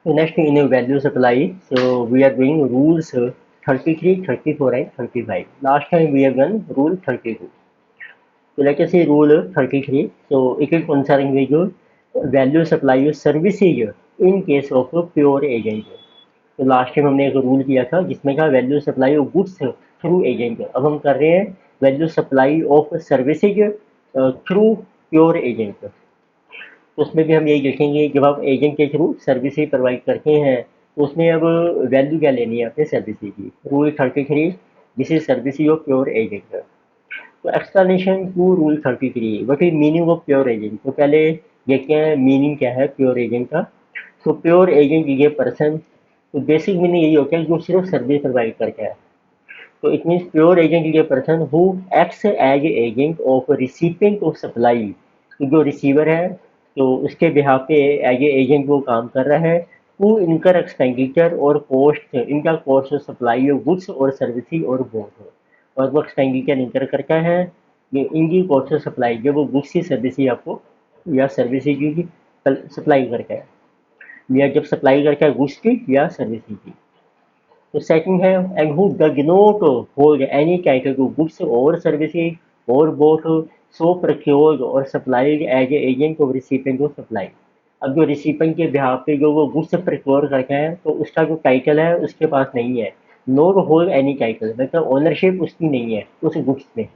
So next in value supply, so we are doing rules 33, 34 and 35. Last time we have done rule 32. So let us see rule 33. So it is concerning with value supply of services in case of pure agent. तो last time हमने एक rule किया था जिसमें कहा value supply of goods through agent. अब हम कर रहे हैं value supply of services through pure agent. तो उसमें भी हम यही देखेंगे जब आप एजेंट के थ्रू सर्विसेज प्रोवाइड करते हैं तो उसमें अब वैल्यू क्या लेनी है अपने सर्विसेज की। Rule 33, this is services of pure agent. तो explanation to rule 33, what is meaning of pure agent. तो पहले देखते हैं मीनिंग क्या है प्योर एजेंट का। तो pure agent is a person, तो बेसिक मीनिंग यही होता है जो सिर्फ सर्विस प्रोवाइड करता है। तो it means pure agent is a person who acts as agent of recipient of supply. तो जो रिसीवर है तो उसके बिहाफ पे एज ए एजेंट वो काम कर रहा है। हु इनकर एक्सपेंडिचर और कॉस्ट, इनका cost of supply of goods or services or both. और वो एक्सपेंडिचर इनकर करता है ये इनकी कॉस्ट ऑफ सप्लाई जब वो गुड्स की सर्विसेज आपको या सर्विसेज की सप्लाई करता है, या जब सप्लाई करता है गुड्स की या सर्विसेज की। तो सेकंड है and who does not hold any category goods or services or both so procured or supplied as a agent of recipient of supply. अब जो रिसिपिएंट के बिहाफ पे जो वो गुड्स प्रोक्योर करते हैं तो उसका जो टाइटल है उसके पास नहीं है। नॉट होल्ड एनी टाइटल मतलब ओनरशिप उसकी नहीं है उस गुड्स में।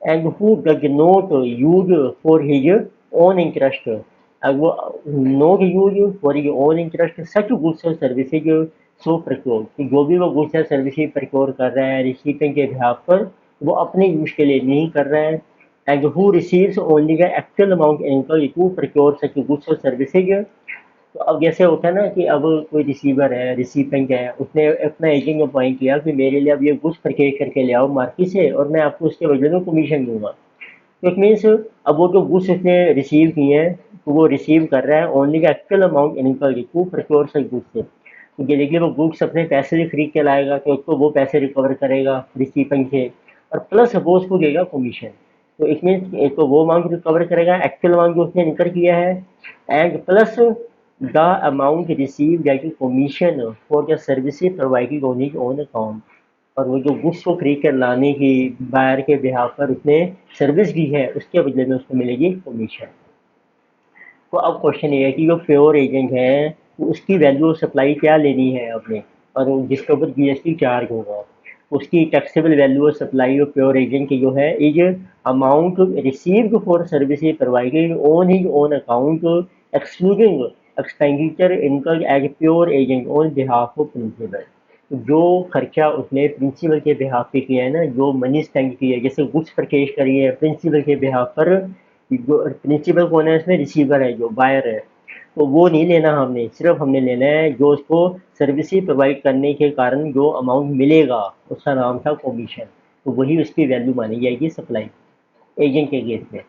And who does not use for his own interest, अब वो not use for his own interest such goods or services so procure, कि जो भी वो गुड्स या सर्विसेज प्रक्योर कर रहा है रिसीपिएंट के बिहाफ पर वो अपने यूज के लिए नहीं कर रहा है। And who receives only the actual amount income to procure such goods or services. तो अब जैसे होता है ना कि अब कोई रिसीवर है रिसिपिएंट है उसने अपना एजेंट अपॉइंट किया कि मेरे लिए अब ये गुड्स परचेज करके ले आओ मार्केट से और मैं आपको उसके बदले में कमीशन दूंगा। तो इट मीन्स अब वो जो गुड्स उसने रिसीव किए हैं तो वो रिसीव कर रहा है only the actual amount income to procure such goods से। क्योंकि देखिए वो गुड्स अपने पैसे से खरीद के लाएगा तो एक तो वो पैसे रिकवर करेगा रिसिपिएंट से और प्लस वो उसको देगा कमीशन। तो इट मीन्स एक तो वो अमाउंट रिकवर करेगा एक्चुअल अमाउंट जो उसने इनकर किया है and plus the amount receive getting commission for the services provided on his own account. और वो जो गुड्स को खरीद कर लाने की बायर के बिहाफ पर उसने सर्विस दी है उसके बदले में उसको मिलेगी कमीशन। तो अब क्वेश्चन ये है कि जो प्योर एजेंट है तो उसकी वैल्यू सप्लाई क्या लेनी है आपने, और जिसके ऊपर जीएसटी चार्ज होगा उसकी taxable value of supply of pure agent की जो है is amount received for services provided on his own account excluding expenditure income as pure agent on behalf of principal. जो खर्चा उसने प्रिंसिपल के बिहाफ पे किया है ना, जो मनी स्पेंड की है जैसे गुड्स परचेज करी है प्रिंसिपल के बिहाफ पर, जो प्रिंसिपल कौन है इसमें रिसीवर है जो बायर है, तो वो नहीं लेना हमने, सिर्फ हमने लेना है जो उसको सर्विसेज प्रोवाइड करने के कारण जो अमाउंट मिलेगा उसका नाम था कमीशन। तो वही उसकी वैल्यू मानी जाएगी सप्लाई एजेंट के केस में।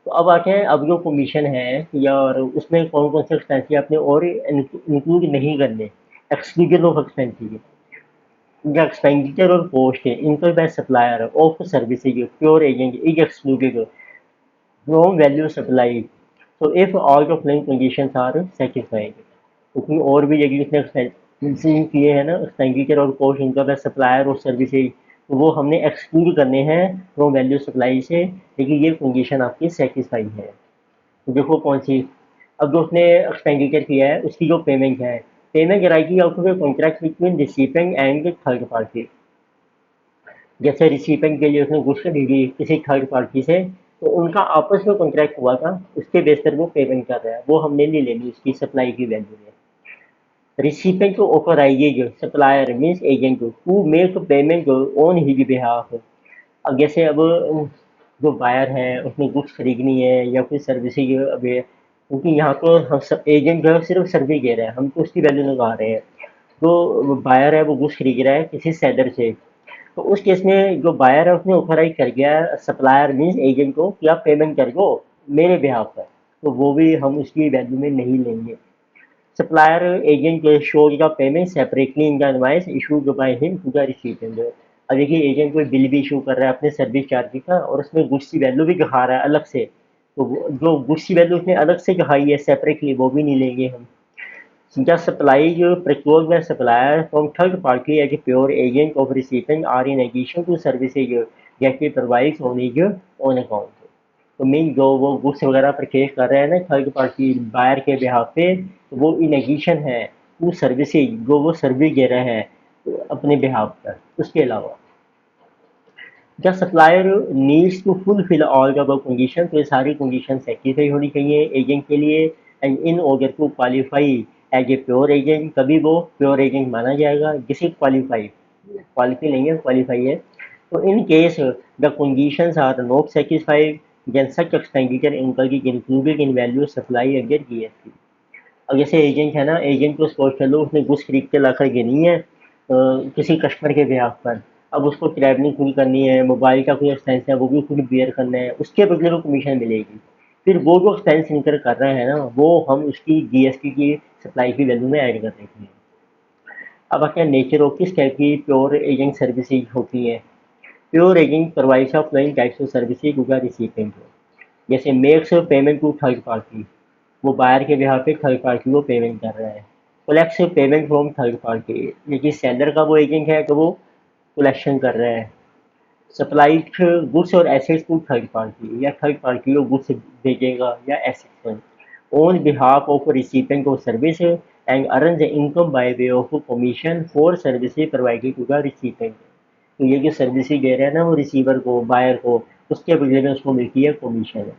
तो अब आते हैं अब जो कमीशन है या और उसमें कौन कौन से एक्सपेंसिव अपने और इंक्लूड नहीं करने, exclusion of expensive. The expenditure or cost incurred by supplier of services pure agent is excluded from value supply. So if all the following conditions are satisfied, क्योंकि और भी यदि उसने एक्सपेंसिव किए हैं ना एक्सपेंडिचर और कॉस्ट इनकम बाय सप्लायर और सर्विसेज तो वो हमने एक्सक्लूड करने हैं फ्रॉम वैल्यू सप्लाई से, लेकिन ये कंडीशन आपकी सेटिस्फाई है। तो देखो कौन सी। अब जो उसने एक्सपेंडिचर किया है उसकी जो पेमेंट है, पेमेंट कराएगी out of a contract between recipient and third party. जैसे रिसिपिएंट के लिए उसने गुड्स खरीदी किसी थर्ड पार्टी से तो उनका आपस में कॉन्ट्रैक्ट हुआ था उसके बेस पर वो पेमेंट कर रहा है, वो हमने नहीं लेनी उसकी सप्लाई की वैल्यू में। रिसिपिएंट को authorises supplier means agent to make payment on his behalf. अब जैसे अब जो बायर है उसने गुड्स खरीदनी है या कोई सर्विसेज अब क्योंकि यहाँ तो हम सब एजेंट जो है सिर्फ सर्विस दे रहे हैं, हम तो उसकी वैल्यू लगा रहे हैं। जो बायर है वो गुड्स खरीद रहा है किसी सेलर से, तो उस केस में जो बायर है उसने ऑथराइज कर गया सप्लायर मीन्स एजेंट को कि आप पेमेंट कर दो मेरे बिहाफ पर, तो वो भी हम उसकी वैल्यू में नहीं लेंगे। Supplier agent shows the payment separately in the invoice issued by him to the recipient. अब देखिए एजेंट कोई बिल भी इशू कर रहा है अपने सर्विस चार्ज का और उसमें गुड्स की वैल्यू भी दिखा रहा है अलग से, तो जो गुड्स की वैल्यू उसने अलग से दिखाई है सेपरेटली वो भी नहीं लेंगे हम। Just supplies procured by supplier from third party as a pure agent of recipient are in addition to services that he provides on his own account. तो मीन जो वो गुड्स वगैरह परचेज कर रहे हैं ना थर्ड पार्टी बायर के behalf पे, तो वो इन एडिशन है वो सर्विसेज जो वो सर्विस दे रहे हैं अपने बिहाफ पर, उसके अलावा the supplier needs to fulfil all the above condition, तो ये सारी कंडीशन सेटिस्फाई होनी चाहिए एजेंट के लिए, and in order to qualify as a pure agent, तभी वो प्योर एजेंट माना जाएगा जिसे क्वालिफाई नहीं है, क्वालिफाई है। तो in case the conditions are not satisfied then such expenditure incurred is included in value supply under GST। अब जैसे एजेंट है ना, एजेंट को सपोज कर लो उसने गुड्स खरीद के ला कर देनी है किसी कस्टमर के बिहाफ पर, अब उसको ट्रैवलिंग खुद करनी है, मोबाइल का कोई एक्सपेंस है वो भी खुद बियर करना है, उसके बदले को कमीशन मिलेगी। फिर वो जो एक्सपेंस इनकर कर रहे हैं ना वो हम उसकी जीएसटी की सप्लाई की वैल्यू में ऐड कर देते हैं। अब आते हैं नेचर ऑफ किस टाइप की प्योर एजेंट सर्विसेज होती है। Pure agent provides of flowing types of services to the recipient, जैसे makes payment to third party, वो बायर के बिहाफ पे थर्ड पार्टी को पेमेंट कर रहा है। Collects payment from third party, लेकिन सेलर का वो एजेंट है तो वो कलेक्शन कर रहा है। Supplied goods or assets to third party, या थर्ड पार्टी को गुड्स भेजेगा या assets on behalf of recipient of service and earn the income by way of commission for services provided to the recipient. तो ये जो services दे रहे हैं ना वो रिसीवर को बायर को, उसके बदले में उसको मिलती है commission.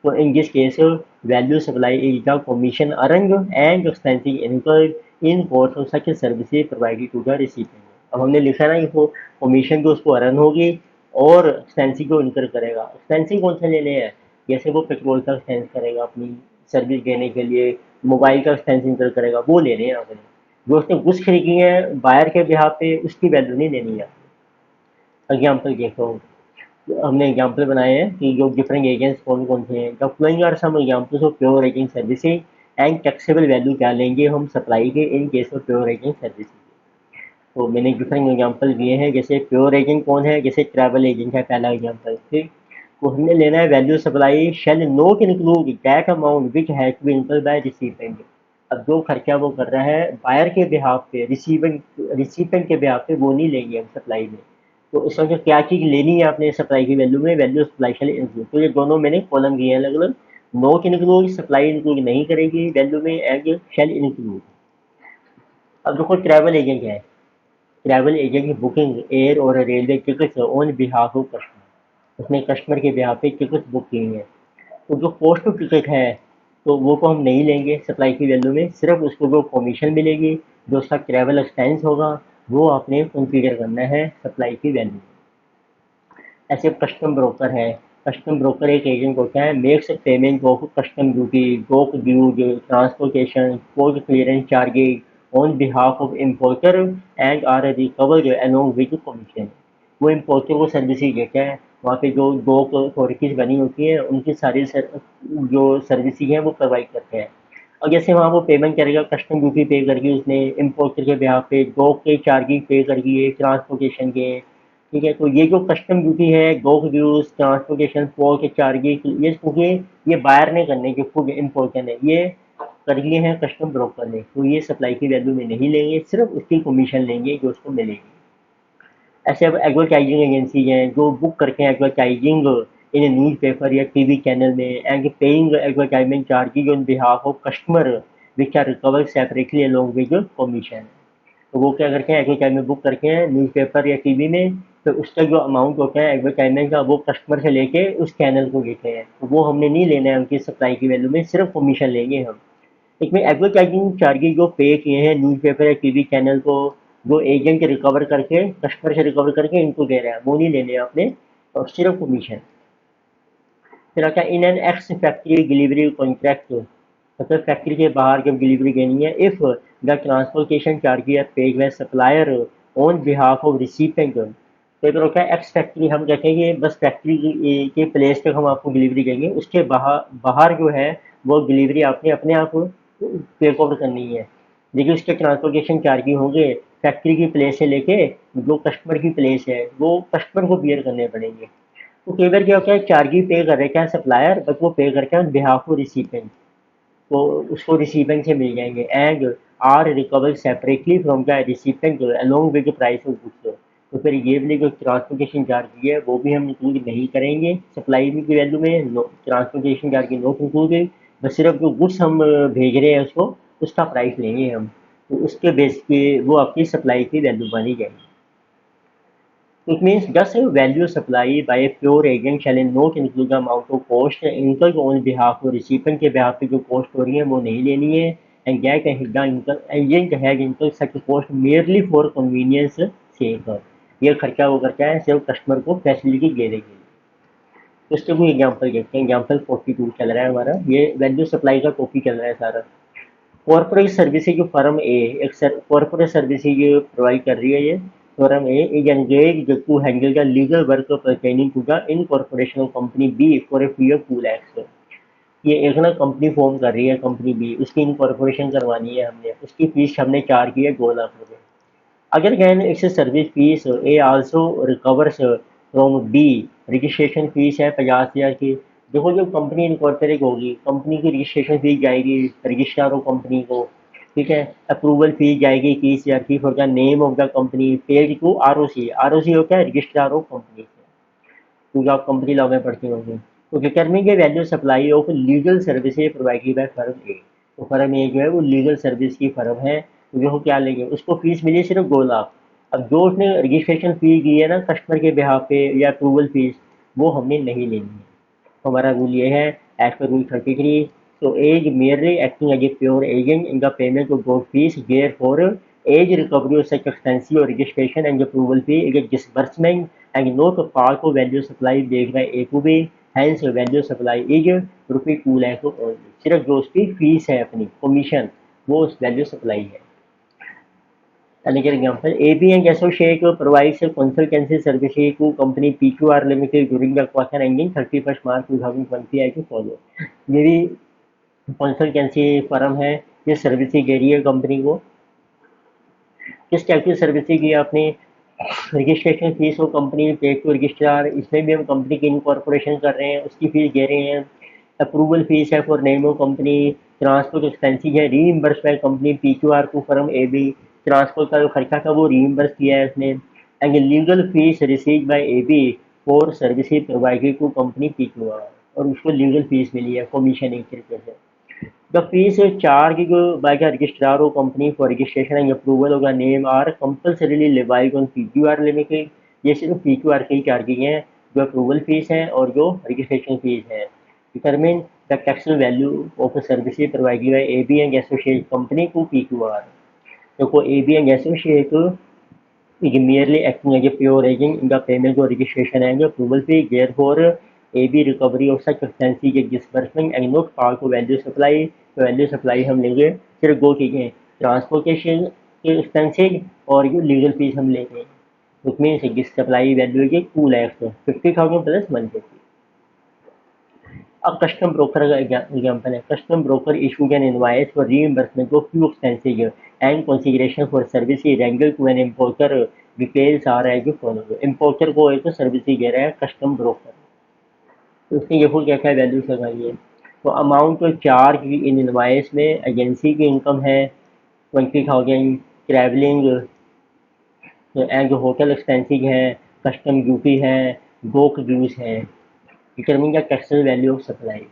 So in this case, value supply is the commission earned and expenses incurred in course of such services provided to the recipient। अब हमने लिखा ना कि वो कमीशन तो उसको अर्न होगी और एक्सपेंसिव को इनकर करेगा। एक्सपेंसिव कौन से लेने हैं, जैसे वो पेट्रोल का एक्सपेंस करेगा अपनी सर्विस देने के लिए, मोबाइल का एक्सपेंस इनकर करेगा, वो लेने हैं अपने। जो उसने गुड्स खरीदी है बायर के बिहाफ पे उसकी वैल्यू नहीं लेनी है। एग्जाम्पल देखो, हमने एग्जाम्पल बनाए हैं कि जो डिफरेंट एजेंट्स कौन कौन से हैं। The following are some examples of pure agent services and taxable value क्या लेंगे हम सप्लाई के in case of pure agent services. तो मैंने डिफरेंट एग्जाम्पल दिए हैं, जैसे प्योर एजेंट कौन है, जैसे ट्रैवल एजेंट है पहला एग्जाम्पल। ठीक, तो हमने लेना है value supply shall not include that amount which has to be incurred by recipient. अब जो खर्चा वो कर रहा है बायर के बिहाफ पे, रिसीपिएंट के बिहाफ पे, वो नहीं लेंगे हम सप्लाई में। तो इसमें जो क्या चीज़ लेनी है आपने सप्लाई की वैल्यू में, वैल्यू सप्लाई शैल इंक्लूड, तो ये दोनों मैंने कॉलम दिए हैं अलग अलग। नोट इंक्लूड सप्लाई इंक्लूड नहीं करेगी वैल्यू में, एंड शैल इंक्लूड। अब देखो ट्रैवल एजेंट है, ट्रैवल एजेंट की बुकिंग एयर और railway tickets on behalf of customer, उसने कस्टमर के बिहाफ पे टिकट्स बुक किए हैं। तो जो कॉस्ट ऑफ टिकट है तो वो को हम नहीं लेंगे सप्लाई की वैल्यू में, सिर्फ उसको जो कमीशन मिलेगी, जो उसका ट्रैवल एक्सपेंस होगा वो आपने कंसीडर करना है सप्लाई की वैल्यू। ऐसे कस्टम ब्रोकर है, कस्टम ब्रोकर एक एजेंट होता है, makes payment of custom duty, dock dues, transportation, port clearance charges on behalf of importer and are recovered along with commission. वो इम्पोर्टर को सर्विसेज देता है, वहाँ पे जो डॉक अथॉरिटीज़ बनी होती हैं उनकी सारी जो सर्विसेज हैं वो प्रोवाइड करते हैं। और जैसे वहाँ वो पेमेंट करेगा, कस्टम ड्यूटी पे करके उसने इम्पोर्टर के बिहाफ पे, डॉक के चार्जेज पे कर दिए, ट्रांसपोर्टेशन के। ठीक है, तो ये जो कस्टम ड्यूटी है, डॉक ड्यूज, ट्रांसपोर्टेशन, पोर्ट के चार्जेस, ये क्योंकि ये बायर ने करने जो खुद इम्पोर्टर है ये कर लिए हैं कस्टम ब्रोकर ने, तो ये सप्लाई की वैल्यू में नहीं लेंगे, सिर्फ उसकी कमीशन लेंगे जो उसको मिलेगी। ऐसे अब एडवर्टाइजिंग एजेंसी हैं जो बुक करके एडवर्टाइजिंग इन न्यूज़ पेपर या टीवी चैनल में and paying advertisement charges on behalf of customer which are recovered separately along with commission. तो वो क्या करते हैं एडवर्टाइजमेंट बुक करके हैं न्यूज़पेपर या टीवी में, तो उसका जो अमाउंट होता है एडवर्टाइजमेंट का वो कस्टमर से लेके उस चैनल को देते हैं, तो वो हमने नहीं लेना है उनकी सप्लाई की वैल्यू में, सिर्फ कमीशन लेंगे हम। इसमें एडवर्टाइजिंग चार्जेज जो पे किए हैं न्यूज़पेपर या टीवी चैनल को, जो एजेंट रिकवर करके कस्टमर से रिकवर करके इनको दे रहे हैं, वो नहीं लेने आपने, और सिर्फ कमीशन। फिर आता है in an ex factory delivery contract, मतलब फैक्ट्री के बाहर जब डिलीवरी देनी है, if the transportation charges are paid by supplier on behalf of recipient. तो इधर होता है एक्स फैक्ट्री, हम कहते हैं कि बस फैक्ट्री के प्लेस तक हम आपको डिलीवरी देंगे, उसके बाहर बाहर जो है वो डिलीवरी आपने अपने आप पे कवर करनी है। देखिए उसके ट्रांसपोर्टेशन चार्जेज होंगे फैक्ट्री की प्लेस से लेके जो कस्टमर की प्लेस है वो कस्टमर को बियर करने पड़ेंगे। तो कई बार क्या होता है चार्जेज पे कर रहे क्या सप्लायर, बट वो पे करके ऑन बिहाफ ऑफ रिसिपिएंट, वो उसको रिसिपेंट से मिल जाएंगे and are recover separately from the recipient along with the price of goods. तो फिर ये वाली जो ट्रांसपोर्टेशन चार्ज है वो भी हम इंक्लूड नहीं करेंगे सप्लाई की वैल्यू में, ट्रांसपोर्टेशन चार्ज की नोट इंक्लूडेड, बस सिर्फ जो गुड्स हम भेज रहे हैं उसको उसका प्राइस लेंगे हम, तो उसके बेस पे वो आपकी सप्लाई की वैल्यू बनी जाएगी। It means just a value supply by a pure agent shall not include the amount of cost incurred on behalf of recipient के behalf पे जो cost हो रही है वो नहीं लेनी है and that agent has incurred such cost merely for convenience sake। ये खर्चा वो करता है सिर्फ कस्टमर को फैसिलिटी देने के लिए। तो इसके कोई एग्जाम्पल देखते हैं। एग्जाम्पल 42 चल रहा है हमारा, ये वैल्यू सप्लाई का टॉपिक चल रहा है सारा। कॉर्पोरेट सर्विसेज जो फर्म ए एक कॉर्पोरेट सर्विसेज प्रोवाइड कर रही है, ये firm A is engaged to handle the legal work pertaining to the incorporation of company B for a fee of 2 lakhs। ये एक ना कंपनी फॉर्म कर रही है कंपनी बी, उसकी इनकॉर्पोरेशन करवानी है हमने, उसकी फीस हमने चार्ज की है 2 लाख रुपए। अगर can its service fees A also recovers from B, registration fees है 50,000 की। देखो जब कंपनी इनकॉर्पोरेट होगी कंपनी की रजिस्ट्रेशन फीस जाएगी रजिस्ट्रार ऑफ कंपनी को, ठीक है। अप्रूवल फीस जाएगी 30,000 की for the name of the company paid to ROC. ROC होता है रजिस्ट्रार ऑफ कंपनी, क्योंकि आप कंपनी लॉ में पढ़ते होंगे। तो determining the value supply of legal services provided by firm A. तो फर्म ए जो है वो लीगल सर्विस की फर्म है, तो जो क्या लेंगे उसको फीस मिली सिर्फ 2 लाख। अब जो उसने रजिस्ट्रेशन फी दी है ना कस्टमर के बिहाफ पे या अप्रूवल फीस, वो हमने नहीं लेनी है। तो हमारा रूल ये है as per rule 33। So age merely acting as a pure agent in the payment of those fees, therefore age recovery of such expenses or registration and approval fee is a disbursement and not a part of value supply based by A to B, hence value supply is रुपये 2 lakh only। सिर्फ जो उसकी fees है अपनी commission वो उस value supply है। Another example, AB and Associate provides consultancy services to company PQR Limited during the quarter ending 31st March 2020 as follow। ये भी कंसल्टेंसी फर्म है, ये सर्विसेज दे रही है कंपनी को। किस टाइप की सर्विसेज की आपने, रजिस्ट्रेशन फीस हो कंपनी पेड टू रजिस्ट्रार, इसमें भी हम कंपनी की इनकॉर्पोरेशन कर रहे हैं उसकी फीस दे रहे हैं। अप्रूवल फीस है for name of company, transport expenses है रीइंबर्स बाय कंपनी PQR को फर्म ए बी, ट्रांसपोर्ट का जो खर्चा था वो रीइंबर्स किया है उसने। And legal fees receive by A B for services provided to company PQR, और उसको लीगल फीस मिली है कमीशन एक तरीके से। The fees charged by the registrar of company for registration and approval of the name are compulsorily levied on PQR Limited। ये सिर्फ PQR के ही charges हैं, जो अप्रूवल फीस है और जो रजिस्ट्रेशन फीस है। Determine the taxable value of services provided by AB and Associate company to PQR। देखो AB and Associate is merely acting as a pure agent in the payment of registration and approval fee, therefore AB recovery of such expenses is disbursement and not part of value supply। तो value supply हम लेंगे सिर्फ दो चीज़ें, transportation के expenses और ये legal fees हम लेंगे। उसमें से जिस सप्लाई वैल्यू है 2 लाख 50,000 प्लस 150। अब कस्टम ब्रोकर का एग्जाम्पल है। Custom broker issued an invoice for reimbursement of few expenses and consideration for service rendered to an importer. Details आ रहा है जो फॉलो, इम्पोर्टर को एक सर्विस दे रहा है कस्टम ब्रोकर, तो उसने ये क्या क्या वैल्यूज लगाई है। तो अमाउंट चार्ज इन इनवॉइस में एजेंसी की इनकम है 20,000, ट्रैवलिंग एंड जो होटल एक्सपेंसेज हैं, कस्टम ड्यूटी है, डॉक ड्यूज है। Determine the taxable value of supply.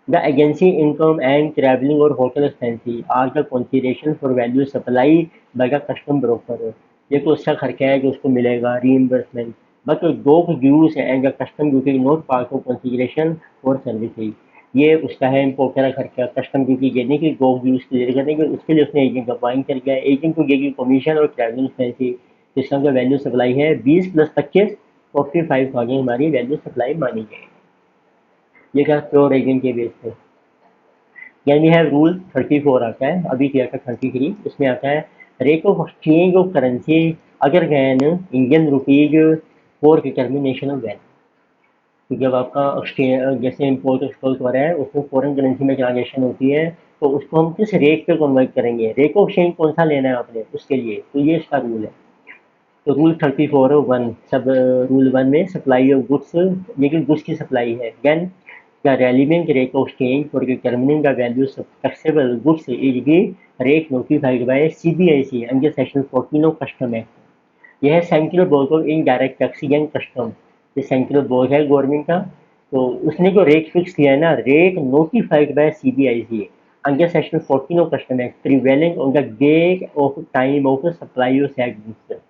The agency income and travelling और hotel expenses are the consideration for value supply by the custom broker. ये तो उसका खर्चा है जो उसको मिलेगा reimbursement, but dock dues and the custom duty not part of consideration for services. ये उसका है इम्पोर्टर का खर्चा, कस्टम ड्यूटी देने की, डॉक ड्यूज क्लियर करने की, उसके लिए उसने एजेंट अपॉइंट कर दिया। एजेंट को देगी कमीशन और ट्रैवलिंग एक्सपेंसेज। सिस्टम का वैल्यू सप्लाई है 20 + 25 45,000 हमारी वैल्यू सप्लाई मानी जाएगी। ये क्या प्योर एजेंट के बेस पे। देन वी हैव रूल 34 आता है, अभी किया था 33, इसमें आता है rate of exchange of currency अगर gain Indian rupees for determination of value. तो जब आपका एक्सचेंज जैसे इम्पोर्ट एक्सपोर्ट हो रहा है उसमें फॉरेन करेंसी में ट्रांजेक्शन होती है, तो उसको हम किस रेट पे कन्वर्ट करेंगे, रेट ऑफ एक्सचेंज कौन सा लेना है आपने उसके लिए, तो ये इसका रूल है। तो रूल 34 1 सब रूल 1 में सप्लाई ऑफ गुड्स, लेकिन गुड्स की सप्लाई है। Then The relevant rate of change for determining the values of taxable goods is the rate notified by CBIC under Section 14 of Custom Act. यह है central board of indirect taxes and custom. ये central board है government का, तो उसने जो rate fix किया है ना, rate notified by CBIC under section 14 of custom act prevailing on the date of time of supply of said goods.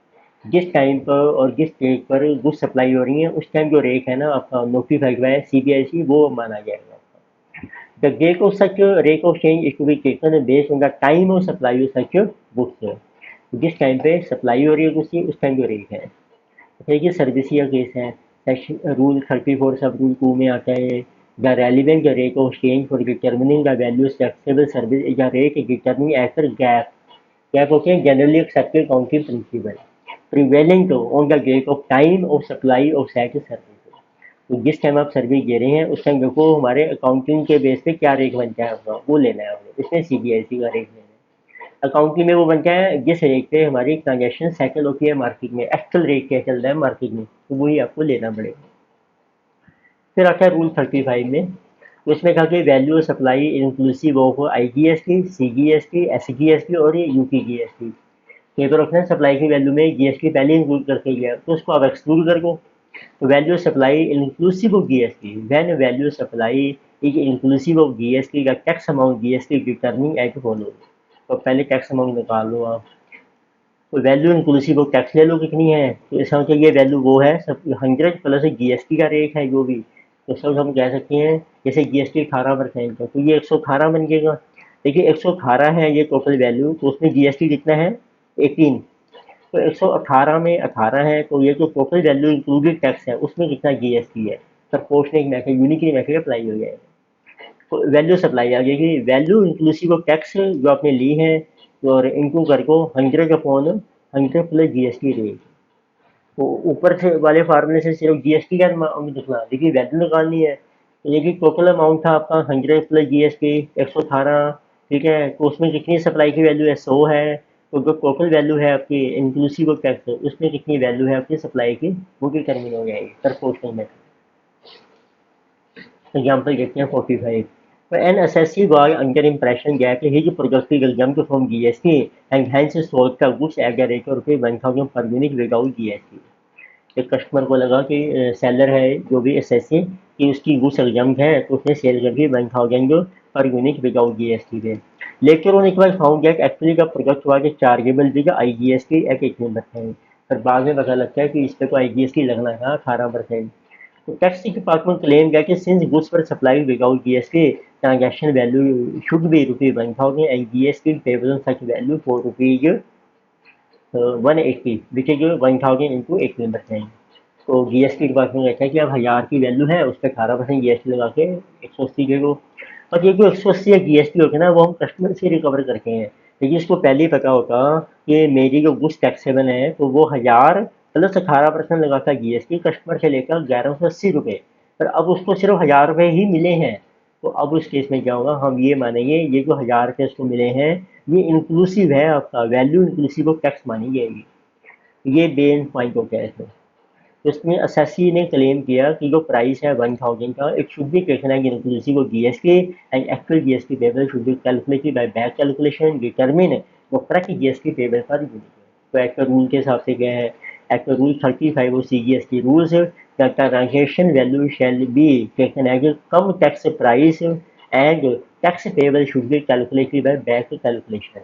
जिस टाइम पर और जिस डेट पर गुड्स सप्लाई हो रही है उस टाइम जो रेट है ना आपका नोटिफाइड बाय सीबीआईसी वो माना जाएगा। The date of such rate of change is to be taken based on the time of supply of such goods। जिस टाइम पे सप्लाई हो रही है गुड्स की उस टाइम जो रेट है। देखिए सर्विस का केस है, सेक्शन रूल 34 सब रूल 2 में आता है। The relevant rate of change for determining the value taxable service is the rate determining as per GAAP. GAAP होते हैं generally accepted accounting principle prevailing to on the date of time of supply of said service. तो जिस time आप service दे रहे हैं उस time देखो हमारे अकाउंटिंग के बेस पे क्या रेट बनता है आपका वो लेना है आपने, इसमें सीबीआईसी का रेट लेना है। अकाउंटिंग में वो बनता है जिस रेट पे हमारी ट्रांजेक्शन सेटल होती है मार्केट में, एक्चुअल रेट क्या चल रहा है मार्केट में, तो वही आपको लेना पड़ेगा। फिर आता है रूल 35 में, तो इसमें कहा कि value supply inclusive of IGST, CGST, SGST और ये UPGST। कई बार रखना सप्लाई की वैल्यू में जीएसटी पहले इंक्लूड करके गया तो उसको आप एक्सक्लूड कर दो। तो value supply inclusive of GST, when value supply is inclusive of GST का tax amount GST determining as follow. तो पहले टैक्स अमाउंट निकाल लो आप, तो वैल्यू इंक्लूसिव ऑफ टैक्स ले लो कितनी है, तो इसका मतलब ये वैल्यू वो है सब 100 प्लस जीएसटी का रेट है जो भी, तो सब हम कह सकते हैं जैसे जीएसटी 18% है तो ये 118 बन जाएगा। देखिए 118 है ये टोटल वैल्यू, तो उसमें जीएसटी कितना है 18, तो 118 में 18 है तो ये जो टोटल वैल्यू इंक्लूडेड टैक्स है उसमें कितना जीएसटी है, proportional method uniquely method apply हो जाएगा। तो वैल्यू सप्लाई आ जाएगी, वैल्यू इंक्लूसिव ऑफ टैक्स जो आपने ली है और इनटू कर को 100/100 प्लस जीएसटी रेट। तो ऊपर से वाले फार्मूले से सिर्फ जीएसटी का अमाउंट निकला, देखिए वैल्यू निकालनी है। तो ये टोटल अमाउंट था आपका 100 प्लस जीएसटी 118, ठीक है, तो उसमें कितनी सप्लाई की वैल्यू है 100 है, तो जो टोटल वैल्यू है आपकी इंक्लूसिव ऑफ टैक्स उसमें कितनी वैल्यू है आपकी सप्लाई की वो डिटरमिन हो जाएगी प्रपोर्शनल में। एग्जाम्पल देखते हैं 45। An assessee was under impression that his product is exempt from GST and hence sold the goods at the rate of ₹1000 per unit without GST। एक कस्टमर को लगा कि सेलर है जो भी एसएससी कि उसकी गुड्स एग्जाम्प्ट है तो उसने सेल कर दी 1000 पर यूनिट विदाउट जीएसटी पे। लेकिन उन्होंने एक बार फाउंड किया कि एक्चुअली का प्रोडक्ट हुआ कि चार्जेबल भी का IGST एक 18%, पर बाद में पता लगता है कि इस पर तो IGST लगना था 18%। तो टैक्स डिपार्टमेंट क्लेम किया कि since goods were supplied without GST transaction value should B ₹1000 and GST payable on such value for ₹180 which is 1000 into 18%। तो जीएसटी डिपार्टमेंट कहता है कि अब 1000 की वैल्यू है उस पर 18% जीएसटी लगा के 180 दे दो। और ये जो 180 जीएसटी होता है ना वो हम कस्टमर से रिकवर करते हैं, लेकिन इसको पहले ही पता होता कि मेरी जो गुड्स टैक्सेबल है तो वो 1000 प्लस 18% लगाता जीएसटी कस्टमर से लेकर 1180 रुपये, पर अब उसको सिर्फ 1000 रुपये ही मिले हैं। तो अब उस केस में क्या होगा, हम ये मानेंगे ये जो 1000 रुपये उसको मिले हैं ये इंक्लूसिव है, आपका वैल्यू इंक्लूसिव ऑफ टैक्स मानी जाएगी। ये मेन पॉइंट होता है इसमें। तो इसमें असेसी ने क्लेम किया कि जो प्राइस है 1000 का it should be taken as inclusive of GST and actual GST payable should be calculated by back calculation determine वो correct GST payable per unit. तो एक्ट रूल के हिसाब से क्या है, एक्ट रूल 35 और CGST rules that transaction value shall be taken as cum tax price and tax payable should be calculated by back calculation.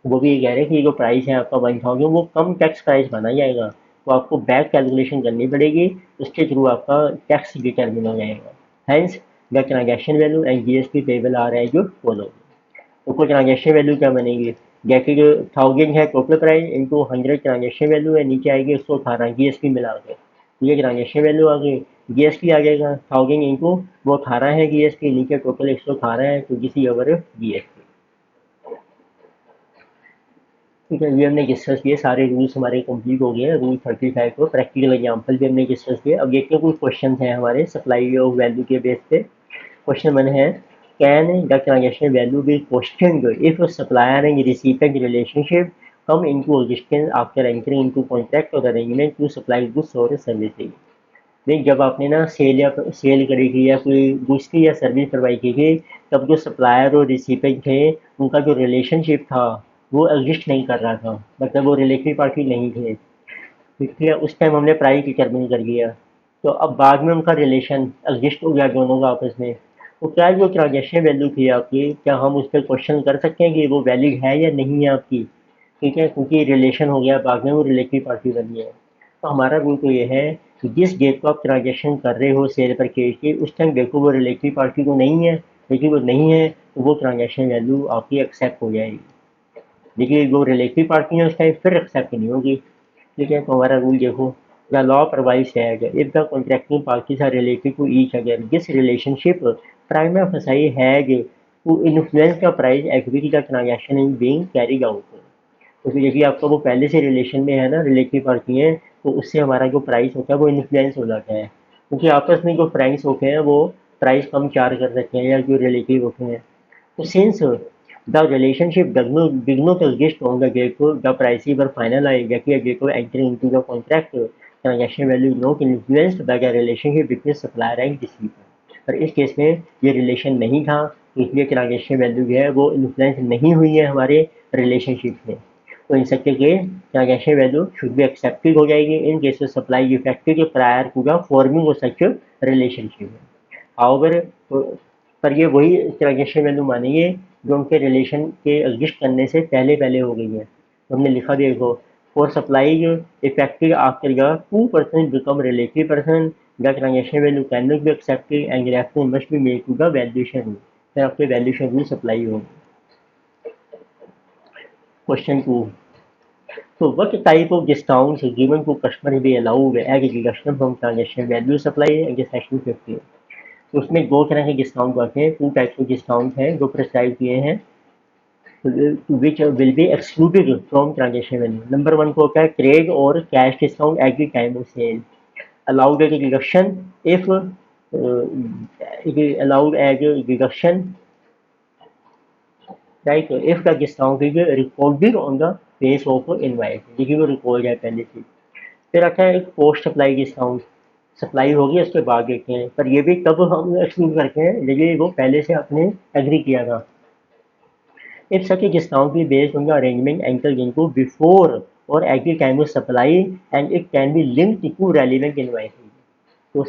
वो भी ये कह रहे हैं कि जो प्राइस है आपका 1000 वो कम टैक्स प्राइस माना जाएगा, तो आपको बैक कैलकुलेशन करनी पड़ेगी, उसके थ्रू आपका टैक्स डिटरमिन हो जाएगा। Hence the transaction value and GST payable आ रहा है जो फॉलो। तो कोई ट्रांजैक्शन वैल्यू क्या बनेगी, जैसे जो 1000 है total price into 100 transaction value है, नीचे आएगी 118 जीएसटी मिला के, तो ये ट्रांजैक्शन वैल्यू आ गई। जीएसटी आ जाएगा 1000 इंटू वो 18 है जीएसटी, नीचे टोटल 118 है तो किसी ओवर जीएसटी। ठीक है, ये हमने डिस्कस किए, सारे रूल्स हमारे कंप्लीट हो गए हैं। रूल 35 को प्रैक्टिकल एग्जांपल भी हमने डिस्कस किए। अब देखते हैं कुछ क्वेश्चन हैं हमारे सप्लाई ऑफ वैल्यू के बेस पे। क्वेश्चन 1 है, can the transaction value be questioned if supplier and recipient relationship come into existence after entering into contract or arrangement to supply goods or services. नहीं, जब आपने ना cell करी थी या कोई दूसरी या सर्विस प्रोवाइड की थी, तब जो सप्लायर और रिसिपेंट थे, उनका जो रिलेशनशिप था वो एग्जिस्ट नहीं कर रहा था, मतलब वो रिलेटेड पार्टी नहीं थे। ठीक है, उस टाइम हमने प्राइस डिटरमिन कर दिया। तो अब बाद में उनका रिलेशन एग्जिस्ट हो गया दोनों का आपस में। तो क्या जो ट्रांजेक्शन वैल्यू थी आपकी, क्या हम उस पर क्वेश्चन कर सकते हैं कि वो वैलिड है या नहीं है आपकी? ठीक है, क्योंकि रिलेशन हो गया, बाद में वो रिलेटिव पार्टी बनी है। तो हमारा रूल तो ये है कि जिस डेट को आप ट्रांजेक्शन कर रहे हो सेल परचेज की, उस टाइम देखो वो रिलेटिव पार्टी तो नहीं है। लेकिन वो नहीं है तो वो ट्रांजेक्शन वैल्यू आपकी एक्सेप्ट हो जाएगी। देखिए, वो रिलेटिव पार्टी है उस टाइम फिर एक्सेप्ट नहीं होगी। ठीक है, तो हमारा रूल देखो, the law provides that if the contracting parties are related to each other, this relationship prima facie has to influence the price at which the transaction is being carried out. तो फिर यदि आपका वो पहले से relation में है ना, रिलेटिव पार्टी है, तो उससे हमारा जो प्राइस होता है वो इन्फ्लुएंस हो जाता है, क्योंकि आपस में जो प्राइस होते हैं वो प्राइस कम चार्ज कर सकते हैं या जो रिलेटिव होते हैं। So since the relationship did not exist on the date the prices were finalized, that is, date of entry into the contract, transaction value is not influenced by the relationship between supplier and receiver. पर इस case में ये relation नहीं था, तो इसलिए transaction value जो है वो इन्फ्लुएंस नहीं हुई है हमारे रिलेशनशिप में। तो इन सबके case transaction value should be accepted हो जाएगी in case supply effected prior to the forming of such relationship. However, पर ये वही ट्रांजेक्शन वैल्यू मानेंगे जो उनके रिलेशन के एग्जिस्ट करने से पहले पहले हो गई है। तो हमने लिखा देखो, for supply effected after the two person become relative person, the transaction value can not be accepted and reference must be made to the valuation rule. फिर आपके वैल्यूएशन रूल सप्लाई होगी। Question 2, so what type of discounts given to customer be allowed as a deduction from transaction value supply and section 50? तो उसमें दो तरह के discount आते हैं, टू टाइप्स ऑफ डिस्काउंट हैं जो प्रिस्क्राइब किए हैं, which will be excluded from transaction value. Number one को होता है trade or cash discount at the time of sale, allowed as a deduction if it is allowed as a deduction, right, if the discount is recorded on the face of invoice, देखिए वो record है पहले से। फिर आता है एक post supply discount, supply होगी उसके बाद देखते हैं, पर ये भी तब हम एक्सक्लूड करते हैं लेकिन वो पहले से आपने एग्री किया था। If such a discount be based on the arrangement entered into before or at the time of supply and it can be linked to relevant invoices, तो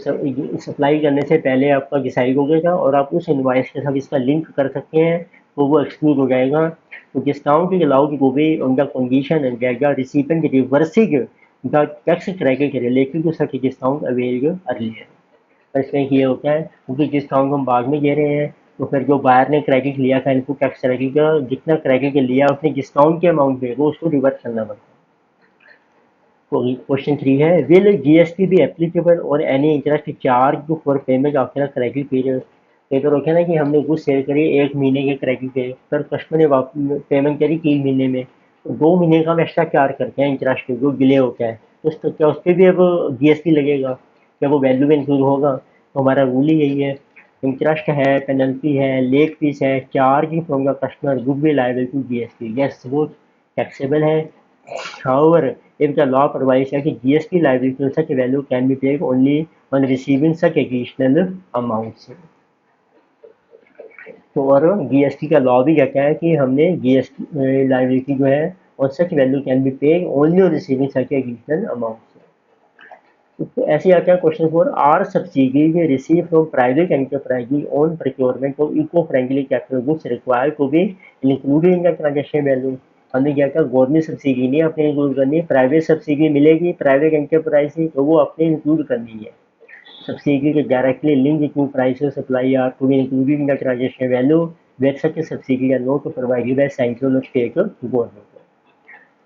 सप्लाई करने से पहले आपका डिसाइड हो गया था और आप उस इनवाइस के साथ इसका लिंक कर सकते हैं, तो वो एक्सक्लूड हो जाएगा। तो discount is allowed to be on the condition that the recipient reversing the tax credit related to such discount available earlier. पर इसमें ये होता है क्योंकि डिस्काउंट हम बाद में दे रहे हैं, तो फिर जो बायर ने क्रेडिट लिया था इनको टैक्स क्रेडिट का जितना क्रेडिट लिया उसने डिस्काउंट के अमाउंट पे वो उसको रिवर्स करना पड़ता है। क्वेश्चन 3 है, विल जीएसटी बी एप्लीकेबल और any interest charge for payment after credit period? Paper होता है ना कि हमने कुछ सेल करी 1 महीने के क्रेडिट पे, पर कस्टमर ने पेमेंट करी 3 महीने में, तो 2 महीने का हम एक्स्ट्रा चार्ज करते हैं इंटरेस्ट जो डिले होता है, तो क्या उस पर भी अब जीएसटी लगेगा? क्या वो वैल्यू में इंक्लूड होगा? तो हमारा रूल ही यही है, इंटरेस्ट है, पेनल्टी है, लेट फीस है, charge from the customer would be liable to GST, yes वो टैक्सेबल है। However, if the law provides that GST liability on such a value can be paid only on receiving such additional amounts, तो और GST का law भी कहता है कि हमने जीएसटी लाइबिलिटी जो है और such value can be paid only on receiving such additional amount. तो ऐसे आता है question 4, are subsidy receive from private enterprise on procurement of eco friendly capital goods required to be included in the transaction value. हमने क्या कहा, government subsidy नहीं अपने include करनी, प्राइवेट सब्सिडी मिलेगी प्राइवेट एंटरप्राइज से तो वो अपने इंक्लूड करनी है। सब्सिडी के directly link to price of supply are to be included in the transaction value where such subsidy are not provided by central or state government.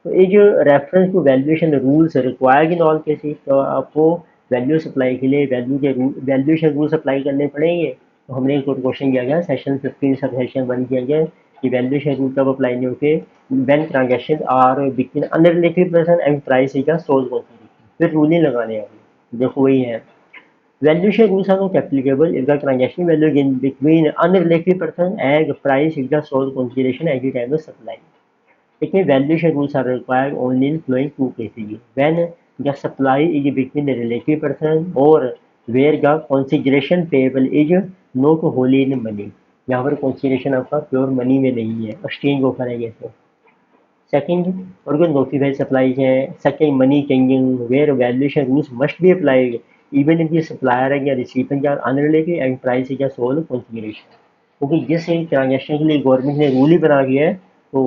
तो ये जो reference to valuation rules required in all cases, तो आपको value supply के लिए valuation rules apply करने पड़ेंगे। तो हमने एक क्वेश्चन किया गया सेक्शन 15 सब सेक्शन 1 किया गया कि वैल्यूएशन रूल कब अप्लाई नहीं होते, when transaction are between unrelated person and price is the sole contribution. फिर रूल नहीं लगाने हैं, देखो वही है, valuation rules are not applicable if the transaction value in between unrelated person and price is the sole consideration at the time of supply. देखिए, valuation rules are required only in flowing two cases: when the supply is between the relative person or where the consideration payable is not wholly in money. यहाँ पर consideration आपका pure money में नहीं है, exchange offer है जैसे। Second, organ notified supplies है such as money changing where valuation rules must be applied even if the supplier and the recipient are unrelated and price is a sole consideration। क्योंकि जिस transaction के लिए government ने rule ही बना दिया है, तो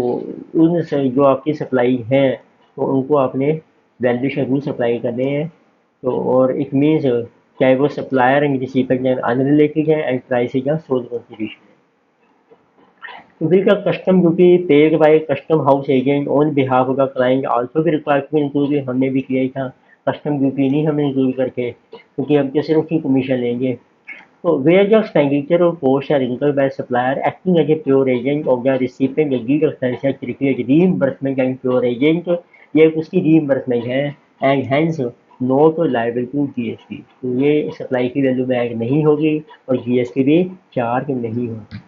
उन जो आपकी सप्लाई हैं तो उनको आपने वैल्यूएशन रूल्स अप्लाई करने हैं। तो और इट मीन्स चाहे वो सप्लायर एंड रिसिपिएंट अनरिलेटेड है and price is a sole consideration. To be the custom duty paid by custom house agent on behalf of the client also भी required to include, हमने भी किया ही था। Custom duty नहीं हमें include करके, क्योंकि हम तो सिर्फ उसकी कमीशन लेंगे। तो where the expenditure or costs are incurred by supplier acting as a pure agent of the recipient agreed expenses requires reimbursement and pure agent, ये उसकी reimbursement है and hence not liable to GST। तो ये supply की value में add नहीं होगी और जीएसटी भी चार्ज नहीं होगी।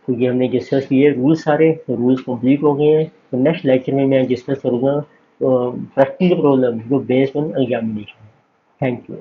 तो ये हमने डिस्कस किए रूल्स सारे, तो रूल्स कंप्लीट हो गए हैं। तो नेक्स्ट लेक्चर में मैं डिस्कस करूँगा प्रैक्टिकल प्रॉब्लम जो based on examination. Thank you.